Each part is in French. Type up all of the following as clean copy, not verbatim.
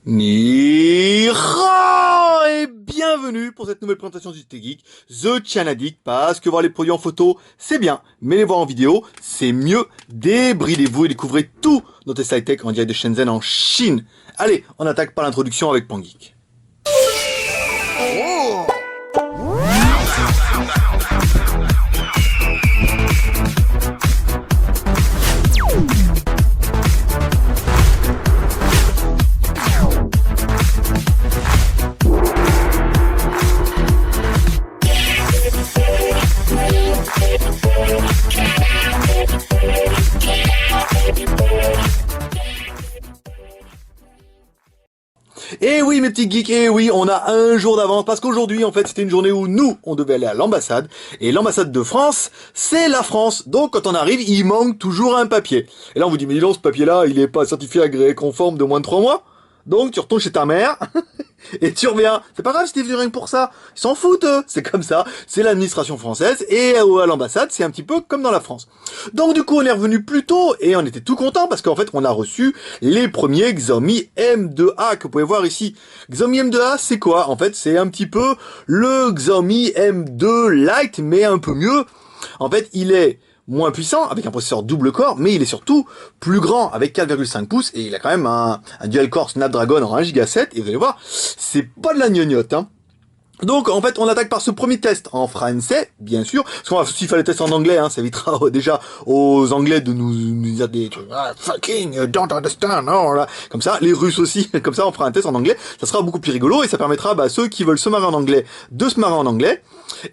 Ni hao et bienvenue pour cette nouvelle présentation du Tech Geek, The Channel, parce que voir les produits en photo, c'est bien, mais les voir en vidéo, c'est mieux. Débridez-vous et découvrez tout notre high-tech en direct de Shenzhen en Chine. Allez, on attaque par l'introduction avec Pangeek. Et oui mes petits geeks, et oui on a un jour d'avance parce qu'aujourd'hui en fait c'était une journée où nous on devait aller à l'ambassade et l'ambassade de France c'est la France, donc quand on arrive il manque toujours un papier. Et là on vous dit mais dis donc ce papier là il est pas certifié agréé conforme de moins de 3 mois, donc tu retournes chez ta mère et tu reviens. C'est pas grave si t'es venu rien que pour ça, ils s'en foutent eux. C'est comme ça, c'est l'administration française et à l'ambassade c'est un petit peu comme dans la France. Donc du coup on est revenu plus tôt et on était tout content parce qu'en fait on a reçu les premiers Xiaomi M2A que vous pouvez voir ici. Xiaomi M2A c'est quoi? En fait c'est un petit peu le Xiaomi M2 Lite mais un peu mieux. En fait il est moins puissant, avec un processeur double core, mais il est surtout plus grand, avec 4,5 pouces, et il a quand même un dual-core Snapdragon en 1 Go 7, et vous allez voir, c'est pas de la gnognotte, hein. Donc, en fait, on attaque par ce premier test en français, bien sûr, parce qu'on va, s'il fallait tester en anglais, hein, ça évitera déjà aux anglais de nous dire des trucs, fucking, don't understand, oh, là. Comme ça, les Russes aussi, comme ça, on fera un test en anglais, ça sera beaucoup plus rigolo, et ça permettra, à ceux qui veulent se marrer en anglais, de se marrer en anglais,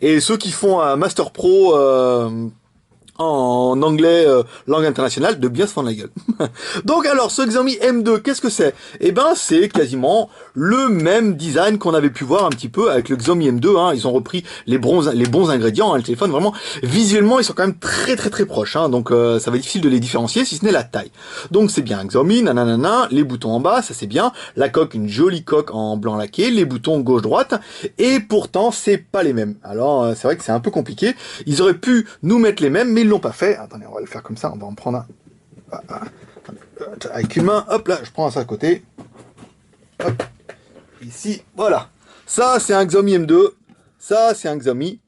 et ceux qui font un Master Pro, en anglais langue internationale, de bien se fendre la gueule. Donc alors, ce Xiaomi M2, qu'est-ce que c'est? Eh ben, c'est quasiment le même design qu'on avait pu voir un petit peu avec le Xiaomi M2, hein. Ils ont repris les bons ingrédients, hein. Le téléphone, vraiment, visuellement, ils sont quand même très proches, hein. Donc ça va être difficile de les différencier, si ce n'est la taille. Donc c'est bien un Xiaomi, nanana, les boutons en bas, ça c'est bien, la coque, une jolie coque en blanc laqué, les boutons gauche-droite, et pourtant, c'est pas les mêmes. Alors, c'est vrai que c'est un peu compliqué, ils auraient pu nous mettre les mêmes, mais ils l'ont pas fait. Attendez, on va le faire comme ça, on va en prendre un. Avec une main, hop là, je prends ça à côté. Hop, ici, voilà. Ça, c'est un Xiaomi M2. Ça, c'est un Xiaomi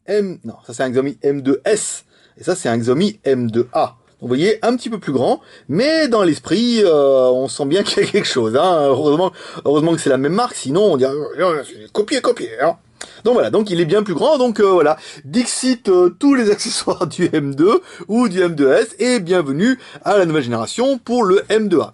Non, ça, c'est un Xiaomi M2S. Et ça, c'est un Xiaomi M2A. Donc, vous voyez, un petit peu plus grand, mais dans l'esprit, on sent bien qu'il y a quelque chose. Hein. Heureusement que c'est la même marque, sinon on dirait copier, hein. Donc voilà, donc il est bien plus grand, donc voilà, Dixit tous les accessoires du M2 ou du M2S, et bienvenue à la nouvelle génération pour le M2A.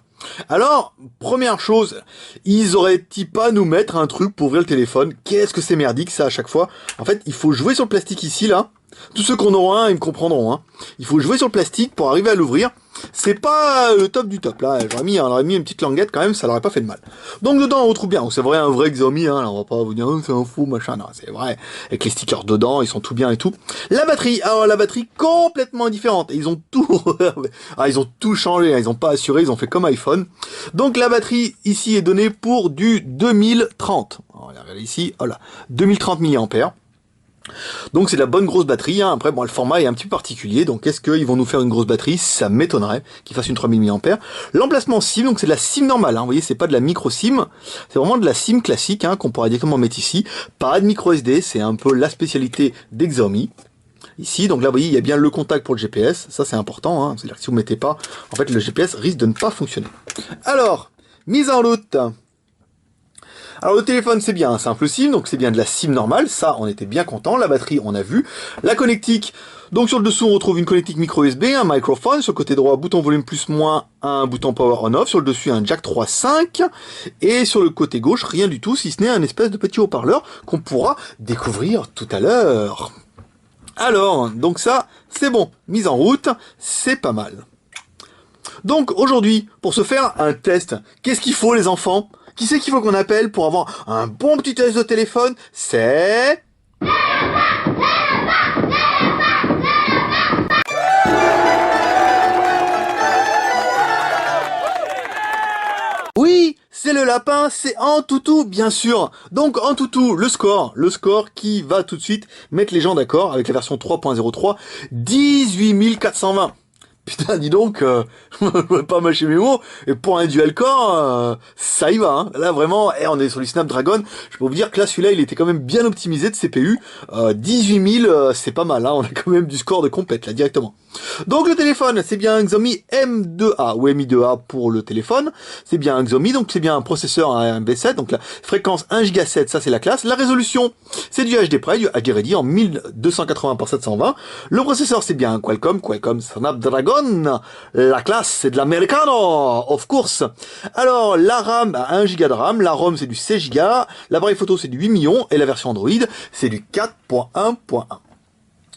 Alors, première chose, ils auraient-ils pas nous mettre un truc pour ouvrir le téléphone? Qu'est-ce que c'est merdique ça à chaque fois? En fait, il faut jouer sur le plastique ici, là. Tous ceux qu'on aura un, ils me comprendront, hein. Il faut jouer sur le plastique pour arriver à l'ouvrir. C'est pas le top du top, là. On aurait mis une petite languette quand même, ça l'aurait pas fait de mal. Donc dedans, on retrouve bien. C'est vrai, un vrai Xiaomi, hein. Alors, on va pas vous dire, oh, c'est un fou, machin. Non, c'est vrai. Avec les stickers dedans, ils sont tout bien et tout. La batterie. Alors, la batterie complètement différente. Et ils ont tout, ils ont tout changé. Ils ont pas assuré, ils ont fait comme iPhone. Donc, la batterie, ici, est donnée pour du 2030. Alors, regardez ici, voilà. 2030 mAh. Donc c'est de la bonne grosse batterie, hein. Après bon le format est un petit peu particulier, donc est-ce qu'ils vont nous faire une grosse batterie? Ça m'étonnerait qu'ils fassent une 3000 mAh. L'emplacement SIM, donc c'est de la SIM normale, hein. Vous voyez c'est pas de la micro SIM, c'est vraiment de la SIM classique, hein, qu'on pourra directement mettre ici. Pas de micro SD, c'est un peu la spécialité des Xiaomi. Ici, donc là vous voyez il y a bien le contact pour le GPS, ça c'est important, hein. C'est-à-dire que si vous mettez pas, en fait le GPS risque de ne pas fonctionner. Alors, mise en route. Alors le téléphone c'est bien un simple SIM, donc c'est bien de la SIM normale, ça on était bien content. La batterie on a vu, la connectique, donc sur le dessous on retrouve une connectique micro USB, un microphone, sur le côté droit bouton volume plus moins, un bouton power on off, sur le dessus un jack 3.5, et sur le côté gauche rien du tout si ce n'est un espèce de petit haut-parleur qu'on pourra découvrir tout à l'heure. Alors, donc ça c'est bon, mise en route, c'est pas mal. Donc aujourd'hui, pour se faire un test, qu'est-ce qu'il faut les enfants? Qui c'est qu'il faut qu'on appelle pour avoir un bon petit test de téléphone? C'est... Oui, c'est le lapin, c'est Antutu, bien sûr. Donc Antutu, le score qui va tout de suite mettre les gens d'accord avec la version 3.03, 18 420. Putain, dis donc, pas mâcher mes mots, et pour un dual-core, ça y va, hein. Là, vraiment, on est sur du Snapdragon, je peux vous dire que là, celui-là, il était quand même bien optimisé de CPU, 18 000, c'est pas mal, hein. On a quand même du score de compète, là, directement. Donc, le téléphone, c'est bien un Xiaomi M2A, ou Mi2A pour le téléphone, c'est bien un Xiaomi, donc c'est bien un processeur, un V7, donc la fréquence 1 Go 7, ça c'est la classe, la résolution, c'est du HD Prime, du HD Ready en 1280 par 720, le processeur, c'est bien un Qualcomm Snapdragon. La classe, c'est de l'Americano, of course. Alors, la RAM, 1 Go de RAM, la ROM, c'est du 16 Go, l'appareil photo, c'est du 8 millions, et la version Android, c'est du 4.1.1.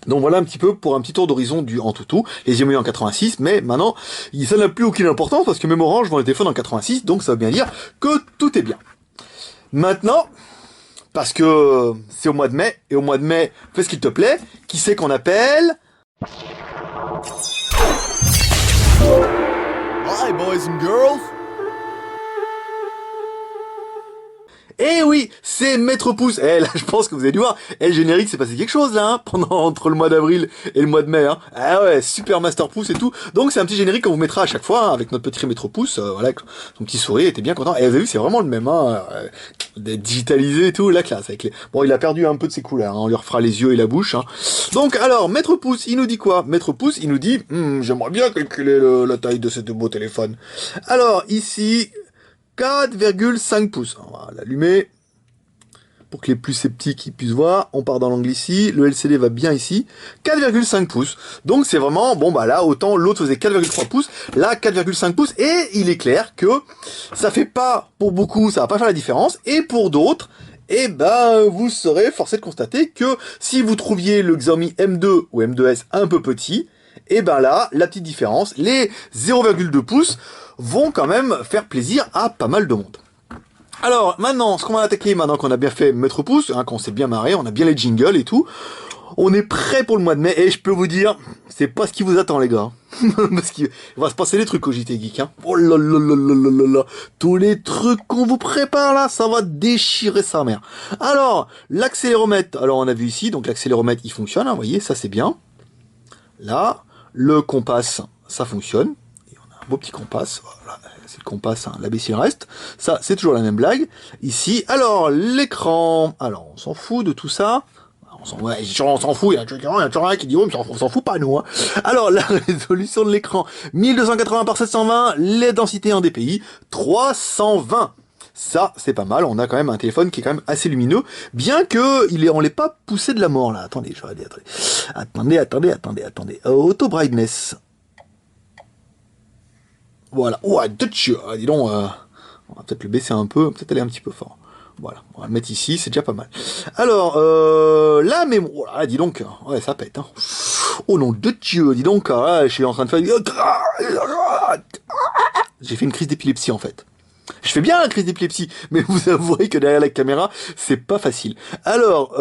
Donc voilà un petit peu pour un petit tour d'horizon du en tout. Les yeux en 86, mais maintenant, ça n'a plus aucune importance, parce que même Orange vend les téléphones en 86, donc ça veut bien dire que tout est bien. Maintenant, parce que c'est au mois de mai, et au mois de mai, fais ce qu'il te plaît, qui c'est qu'on appelle... Hi, boys and girls. Eh oui, c'est Maître Pouce. Eh là, je pense que vous avez dû voir. Eh, le générique, c'est passé quelque chose là, hein, entre le mois d'avril et le mois de mai. Hein. Ah ouais, super Master Pouce et tout. Donc c'est un petit générique qu'on vous mettra à chaque fois hein, avec notre petit Maître Pouce. Voilà, son petit sourire, était bien content. Et vous avez vu, c'est vraiment le même, hein, digitalisé et tout, la classe. Avec les... Bon, il a perdu un peu de ses couleurs. Hein, on lui refera les yeux et la bouche. Hein. Donc alors, Maître Pouce, il nous dit quoi? Maître Pouce, il nous dit, j'aimerais bien calculer la taille de ce beau téléphone. Alors ici. 4,5 pouces. On va l'allumer pour que les plus sceptiques ils puissent voir. On part dans l'angle ici. Le LCD va bien ici. 4,5 pouces. Donc c'est vraiment, bon bah là, autant l'autre faisait 4,3 pouces. Là, 4,5 pouces. Et il est clair que ça fait pas, pour beaucoup, ça va pas faire la différence. Et pour d'autres, eh ben, vous serez forcé de constater que si vous trouviez le Xiaomi M2 ou M2S un peu petit, et ben là, la petite différence, les 0,2 pouces vont quand même faire plaisir à pas mal de monde. Alors, maintenant, ce qu'on va attaquer, maintenant qu'on a bien fait Maître Pouce, hein, qu'on s'est bien marré, on a bien les jingles et tout, on est prêt pour le mois de mai, et je peux vous dire, c'est pas ce qui vous attend, les gars. Parce qu'il va se passer des trucs au JT Geek, hein. Oh là là là là là là là. Tous les trucs qu'on vous prépare là, ça va déchirer sa mère. Alors, l'accéléromètre, alors on a vu ici, donc l'accéléromètre, il fonctionne, hein, vous voyez, ça c'est bien. Là, le compas, ça fonctionne. Et on a un beau petit compas. Voilà, c'est le compas, hein, l'abbé le reste. Ça, c'est toujours la même blague. Ici, alors, l'écran. Alors, on s'en fout de tout ça. On s'en fout, il y a toujours un qui dit, oh, mais on s'en fout pas, nous. Hein. Alors, la résolution de l'écran, 1280 par 720, les densités en DPI, 320. Ça, c'est pas mal. On a quand même un téléphone qui est quand même assez lumineux, bien que on l'ait pas poussé de la mort, là. Attendez, je vais attendez. Auto brightness. Voilà. Oh, dis donc, on va peut-être le baisser un peu, peut-être aller un petit peu fort. Voilà, on va le mettre ici, c'est déjà pas mal. Alors, là, mais bon, là, dis donc, ouais, ça pète, hein. Oh nom de Dieu, dis donc, là, je suis en train de faire... J'ai fait une crise d'épilepsie, en fait. Je fais bien la crise d'épilepsie, mais vous avouerez que derrière la caméra, c'est pas facile. Alors,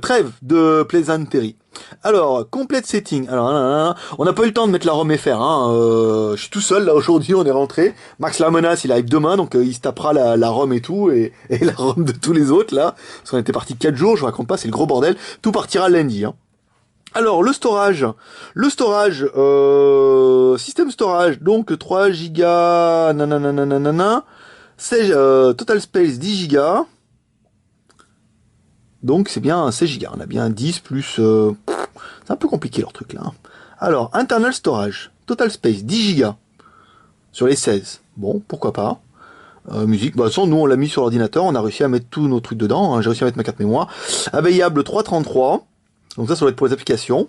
trêve de plaisanterie. Alors, complete setting. Alors, on n'a pas eu le temps de mettre la ROM FR. Hein. Je suis tout seul là aujourd'hui, on est rentré. Max la menace, il arrive demain, donc il se tapera la ROM et tout, et la ROM de tous les autres là. Parce qu'on était parti 4 jours, je vous raconte pas, c'est le gros bordel. Tout partira lundi. Hein. Alors, le storage, système storage, donc 3 Go, nanana, c'est total space 10 Go. Donc c'est bien 16 Go. On a bien 10 plus... c'est un peu compliqué leur truc là. Hein. Alors, internal storage, total space 10 Go sur les 16. Bon, pourquoi pas. Musique, bah, de toute façon, nous on l'a mis sur l'ordinateur, on a réussi à mettre tous nos trucs dedans. Hein. J'ai réussi à mettre ma carte mémoire. Available 333. Donc ça doit être pour les applications.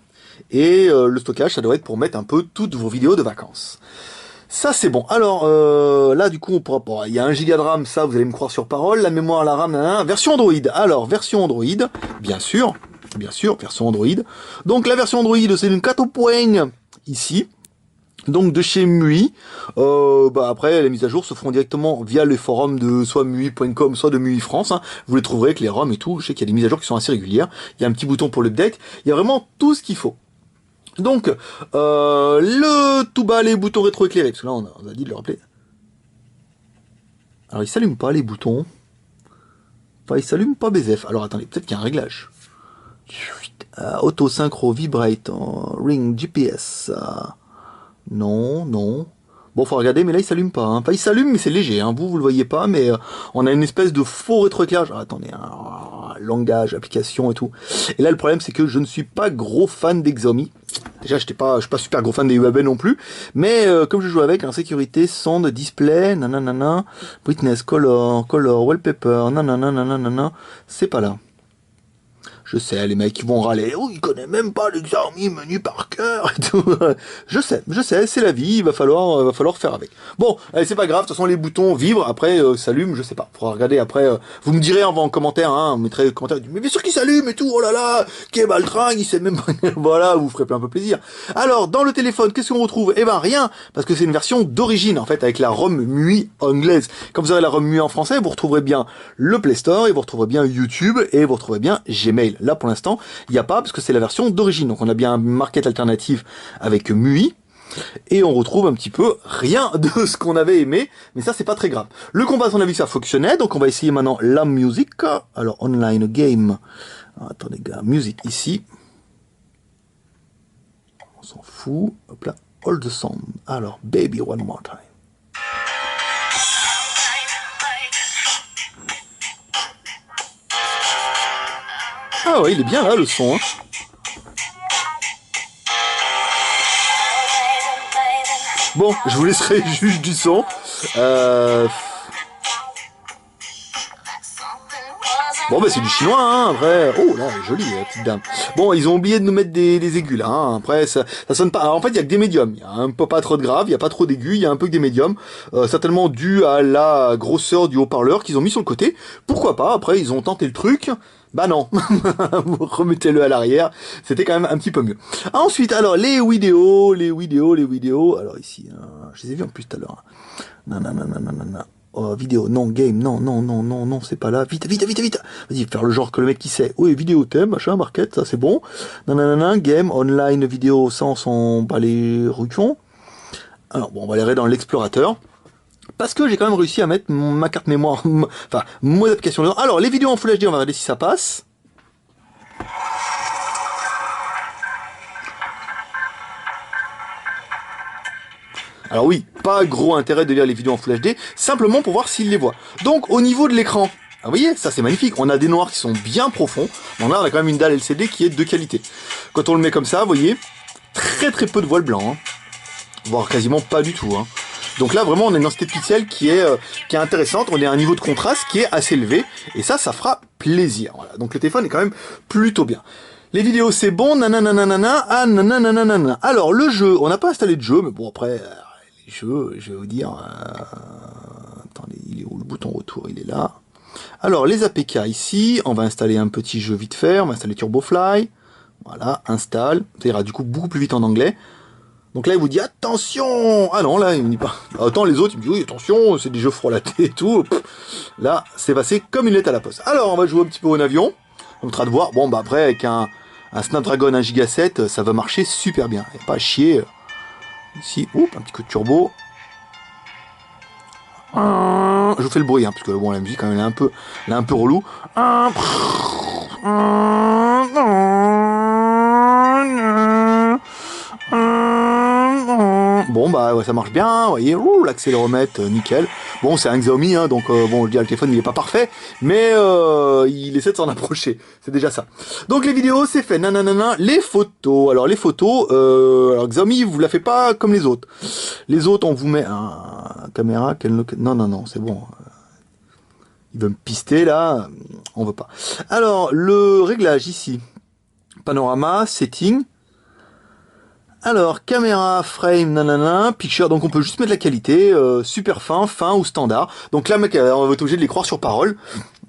Et le stockage, ça doit être pour mettre un peu toutes vos vidéos de vacances. Ça c'est bon. Alors là du coup on pourra pas. Il y a 1 giga de RAM, ça vous allez me croire sur parole. La mémoire, la RAM, version Android. Alors version Android, bien sûr, version Android. Donc la version Android c'est une 4.1 ici. Donc de chez MUI. Après les mises à jour se feront directement via les forums de soit MUI.com, soit de MUI France. Hein. Vous les trouverez avec les ROM et tout. Je sais qu'il y a des mises à jour qui sont assez régulières. Il y a un petit bouton pour l'update. Il y a vraiment tout ce qu'il faut. Donc, le tout bas, les boutons rétroéclairés, parce que là, on a dit de le rappeler. Alors, il s'allume pas, les boutons. Enfin, il s'allume pas BZF. Alors, attendez, peut-être qu'il y a un réglage. Auto synchro, vibrate, ring, GPS. Non, non. Bon, faut regarder, mais là il s'allume pas. Hein. Enfin, il s'allume, mais c'est léger. Hein. Vous le voyez pas, mais on a une espèce de faux rétroéclairage. Ah, attendez, un langage, application et tout. Et là, le problème, c'est que je ne suis pas gros fan d'Exomi. Déjà, je suis pas super gros fan des UAB non plus. Mais comme je joue avec, en sécurité, sound, display, nanana, brightness, color, wallpaper, nanana, nanana, c'est pas là. Je sais, les mecs, ils vont râler. Oh, il connaît même pas l'examen menu par cœur et tout. Je sais, c'est la vie, il va falloir faire avec. Bon, allez, c'est pas grave, de toute façon, les boutons vibrent, après, s'allument, je sais pas. Faudra regarder après, vous me direz en commentaire, hein, vous mettrez des commentaires, mais bien sûr qu'il s'allume et tout, oh là là, qu'est baltringue, il sait même pas, voilà, vous ferez plein un peu plaisir. Alors, dans le téléphone, qu'est-ce qu'on retrouve? Eh ben, rien, parce que c'est une version d'origine, en fait, avec la ROM MUI anglaise. Quand vous aurez la ROM MUI en français, vous retrouverez bien le Play Store, et vous retrouverez bien YouTube, et vous retrouverez bien Gmail. Là, pour l'instant, il n'y a pas, parce que c'est la version d'origine. Donc, on a bien un market alternative avec MUI, et on retrouve un petit peu rien de ce qu'on avait aimé, mais ça, c'est pas très grave. Le combat, on a vu que ça fonctionnait, donc on va essayer maintenant la musique. Alors, online game. Attendez, gars, musique ici. On s'en fout. Hop là, all the sound. Alors, baby, one more time. Ah ouais, il est bien là, le son, hein. Bon, je vous laisserai juge du son. Bon, bah c'est du chinois, hein, vrai. Oh là, joli, petite dame. Bon, ils ont oublié de nous mettre des aigus là. Hein. Après, ça sonne pas. Alors, en fait, il y a que des médiums. Il y a un peu pas trop de grave, il y a pas trop d'aigus, il y a un peu que des médiums. Certainement dû à la grosseur du haut-parleur qu'ils ont mis sur le côté. Pourquoi pas? Après, ils ont tenté le truc. Bah non, vous remettez-le à l'arrière, c'était quand même un petit peu mieux. Ensuite, alors, les vidéos, alors ici, je les ai vus en plus tout à l'heure. Nanana. Oh, vidéo, non, game, non, c'est pas là. Vite. Vas-y, faire le genre que le mec qui sait. Oui, vidéo, thème, machin, market, ça c'est bon. Nanana, game, online, vidéo, ça on s'en bat les rouillons. Alors bon, on va aller dans l'explorateur. Parce que j'ai quand même réussi à mettre ma carte mémoire, enfin, mon application dedans. Alors, les vidéos en Full HD, on va regarder si ça passe. Alors oui, pas gros intérêt de lire les vidéos en Full HD, simplement pour voir s'il les voit. Donc, au niveau de l'écran, vous voyez, ça c'est magnifique. On a des noirs qui sont bien profonds. Bon là, on a quand même une dalle LCD qui est de qualité. Quand on le met comme ça, vous voyez, très peu de voile blanc. Hein. Voire quasiment pas du tout. Hein. Donc là, vraiment, on a une densité de pixels qui est intéressante. On est à un niveau de contraste qui est assez élevé. Et ça fera plaisir. Voilà. Donc le téléphone est quand même plutôt bien. Les vidéos, c'est bon. Nanana. Ah, nanana. Alors, le jeu, on n'a pas installé de jeu. Mais bon, après, les jeux, je vais vous dire... attendez, il est où le bouton retour? Il est là. Alors, les APK ici. On va installer un petit jeu vite fait. On va installer TurboFly. Voilà, installe. Ça ira du coup beaucoup plus vite en anglais. Donc là, il vous dit attention. Ah non, là, il me dit pas. Autant les autres, il me dit oui, attention, c'est des jeux frelatés et tout. Pff. Là, c'est passé comme une lettre à la poste. Alors, on va jouer un petit peu en avion. On train de voir. Bon, bah après, avec un Snapdragon 1 Go 7, ça va marcher super bien. Il n'y a pas à chier. Ici, oups, un petit coup de turbo. Je vous fais le bruit, hein, parce que bon, la musique, quand même, elle est un peu relou. Bon bah ouais, ça marche bien, vous voyez, l'accéléromètre, nickel. Bon, c'est un Xiaomi, hein, donc bon, je dis le téléphone il est pas parfait, mais il essaie de s'en approcher, c'est déjà ça. Donc les vidéos c'est fait, nanana. Les photos, alors les photos, alors Xiaomi vous la fait pas comme les autres. Les autres on vous met un caméra, non, c'est bon. Il veut me pister là, on veut pas. Alors le réglage ici, panorama, setting. Alors, caméra, frame, nanana, picture, donc on peut juste mettre la qualité, super fin ou standard. Donc là, mec, on va être obligé de les croire sur parole.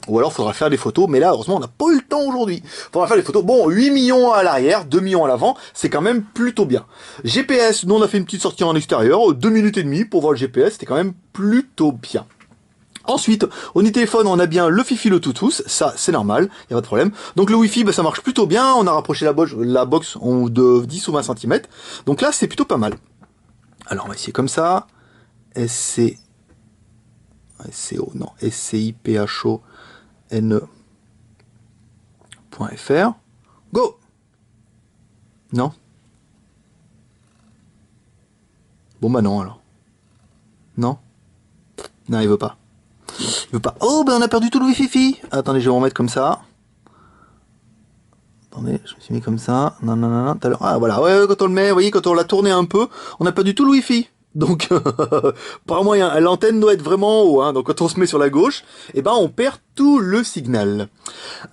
Ou alors, faudra faire des photos, mais là, heureusement, on n'a pas eu le temps aujourd'hui. Faudra faire des photos. Bon, 8 millions à l'arrière, 2 millions à l'avant, c'est quand même plutôt bien. GPS, nous, on a fait une petite sortie en extérieur, 2 minutes et demie pour voir le GPS, c'était quand même plutôt bien. Ensuite, au niveau téléphone, on a bien le Fi-Fi, le Bluetooth, ça c'est normal, il n'y a pas de problème. Donc le Wi-Fi, bah, ça marche plutôt bien, on a rapproché la box de 10 ou 20 cm, donc là c'est plutôt pas mal. Alors on va essayer comme ça, SCIPHONE.fr, go. Non. Bon bah non alors. Non? Non, il veut pas. Il veut pas. Oh, ben on a perdu tout le wifi. Attendez, je vais remettre comme ça. Attendez, je me suis mis comme ça. Non, non, non, non. Ah, voilà. Ouais, quand on le met, vous voyez, quand on l'a tourné un peu, on a perdu tout le wifi. Donc, par moyen, l'antenne doit être vraiment en haut, hein. Donc, quand on se met sur la gauche, eh ben, on perd tout le signal.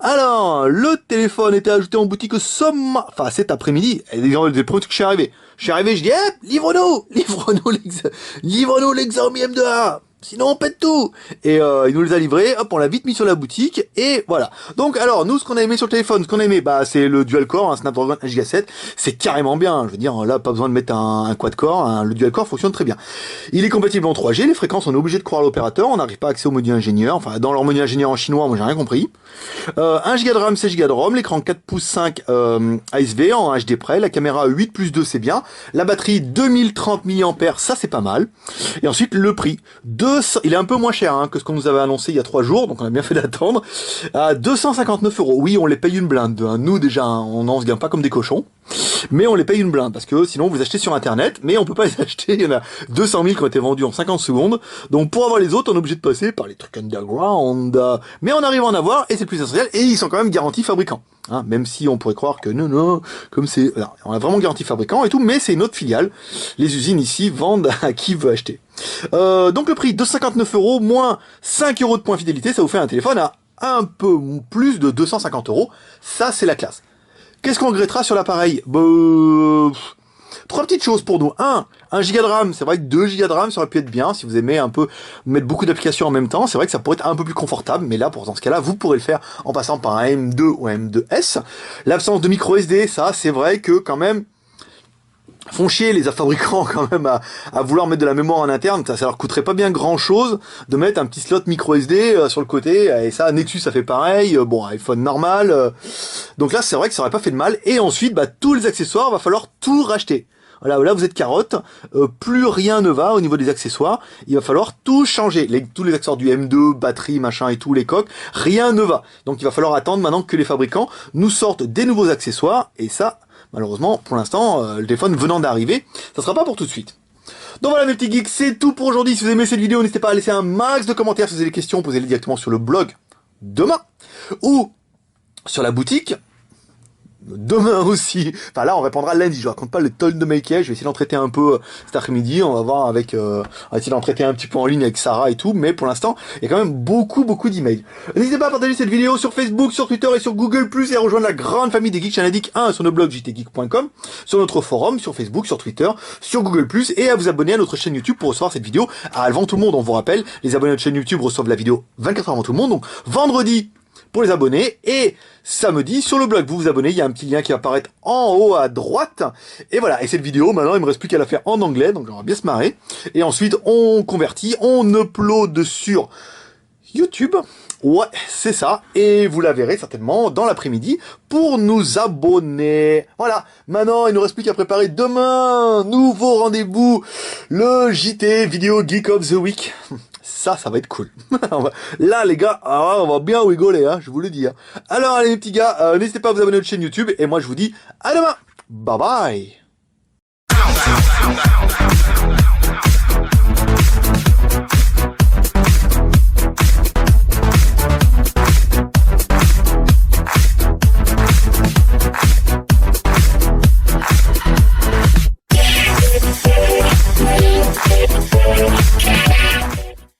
Alors, le téléphone était ajouté en boutique enfin, cet après-midi. Et des premiers trucs que je suis arrivé. Je dis, eh, livre-nous les Xiaomi M2A. Sinon on pète tout. Et il nous les a livrés, hop, on l'a vite mis sur la boutique, et voilà. Donc alors, nous, ce qu'on a aimé sur le téléphone, ce qu'on a aimé, bah c'est le dual-core, un Snapdragon 1 Go 7, c'est carrément bien. Je veux dire, là, pas besoin de mettre un quad-core, hein, le dual-core fonctionne très bien. Il est compatible en 3G, les fréquences, on est obligé de croire l'opérateur, on n'arrive pas à accéder au menu ingénieur, enfin, dans leur menu ingénieur en chinois, moi j'ai rien compris. 1 Go de RAM, 16 Go de ROM, l'écran 4 pouces 5 ASV en HD près, la caméra 8+2 c'est bien, la batterie 2030 mAh, ça c'est pas mal. Et ensuite, le prix, il est un peu moins cher hein, que ce qu'on nous avait annoncé il y a 3 jours, donc on a bien fait d'attendre, à 259 €. Oui, on les paye une blinde. Hein. Nous, déjà, on n'en se gagne pas comme des cochons, mais on les paye une blinde, parce que sinon, vous achetez sur Internet, mais on peut pas les acheter. Il y en a 200 000 qui ont été vendus en 50 secondes. Donc, pour avoir les autres, on est obligé de passer par les trucs underground. Mais on arrive à en avoir, et c'est le plus essentiel, et ils sont quand même garantis fabricants. Hein, même si on pourrait croire que non, comme c'est... On a vraiment garantie fabricant et tout, mais c'est une autre filiale. Les usines ici vendent à qui veut acheter. Donc le prix, 259 € moins 5 € de points fidélité, ça vous fait un téléphone à un peu plus de 250 €. Ça, c'est la classe. Qu'est-ce qu'on regrettera sur l'appareil? Trois petites choses pour nous. 1 Go de RAM. C'est vrai que 2 Go de RAM, ça aurait pu être bien si vous aimez un peu mettre beaucoup d'applications en même temps. C'est vrai que ça pourrait être un peu plus confortable, mais là, dans ce cas-là, vous pourrez le faire en passant par un M2 ou un M2S. L'absence de micro SD, ça, c'est vrai que quand même, font chier les fabricants quand même à vouloir mettre de la mémoire en interne. Ça leur coûterait pas bien grand chose de mettre un petit slot micro SD sur le côté, et ça, Nexus ça fait pareil, bon, iPhone normal, donc là c'est vrai que ça aurait pas fait de mal. Et ensuite, bah, tous les accessoires, va falloir tout racheter. Voilà, là vous êtes carotte, plus rien ne va au niveau des accessoires, il va falloir tout changer, tous les accessoires du M2, batterie, machin et tout, les coques, rien ne va. Donc il va falloir attendre maintenant que les fabricants nous sortent des nouveaux accessoires, et ça, malheureusement, pour l'instant, le téléphone venant d'arriver, ça sera pas pour tout de suite. Donc voilà mes petits geeks, c'est tout pour aujourd'hui. Si vous aimez cette vidéo, n'hésitez pas à laisser un max de commentaires. Si vous avez des questions, posez-les directement sur le blog demain, ou sur la boutique demain aussi. Enfin là on répondra lundi, je raconte pas le tonne de maquillage, je vais essayer d'en traiter un peu cet après-midi, on va voir avec on va essayer d'en traiter un petit peu en ligne avec Sarah et tout, mais pour l'instant il y a quand même beaucoup d'emails. N'hésitez pas à partager cette vidéo sur Facebook, sur Twitter et sur Google+, et à rejoindre la grande famille des geeks Chanadik 1 sur notre blog jtgeek.com, sur notre forum, sur Facebook, sur Twitter, sur Google+, et à vous abonner à notre chaîne YouTube pour recevoir cette vidéo avant tout le monde. On vous rappelle, les abonnés à notre chaîne YouTube reçoivent la vidéo 24 heures avant tout le monde, donc vendredi pour les abonnés, et samedi sur le blog, vous vous abonnez, il y a un petit lien qui va apparaître en haut à droite, et voilà. Et cette vidéo, maintenant, il me reste plus qu'à la faire en anglais, donc on va bien se marrer, et ensuite on convertit, on upload sur YouTube, ouais, c'est ça, et vous la verrez certainement dans l'après-midi pour nous abonner. Voilà, maintenant il ne reste plus qu'à préparer demain, nouveau rendez-vous, le JT Vidéo Geek of the Week. Ça va être cool. Là, les gars, on va bien rigoler, hein, je vous le dis. Hein. Alors, allez, les petits gars, n'hésitez pas à vous abonner à notre chaîne YouTube, et moi, je vous dis à demain. Bye bye.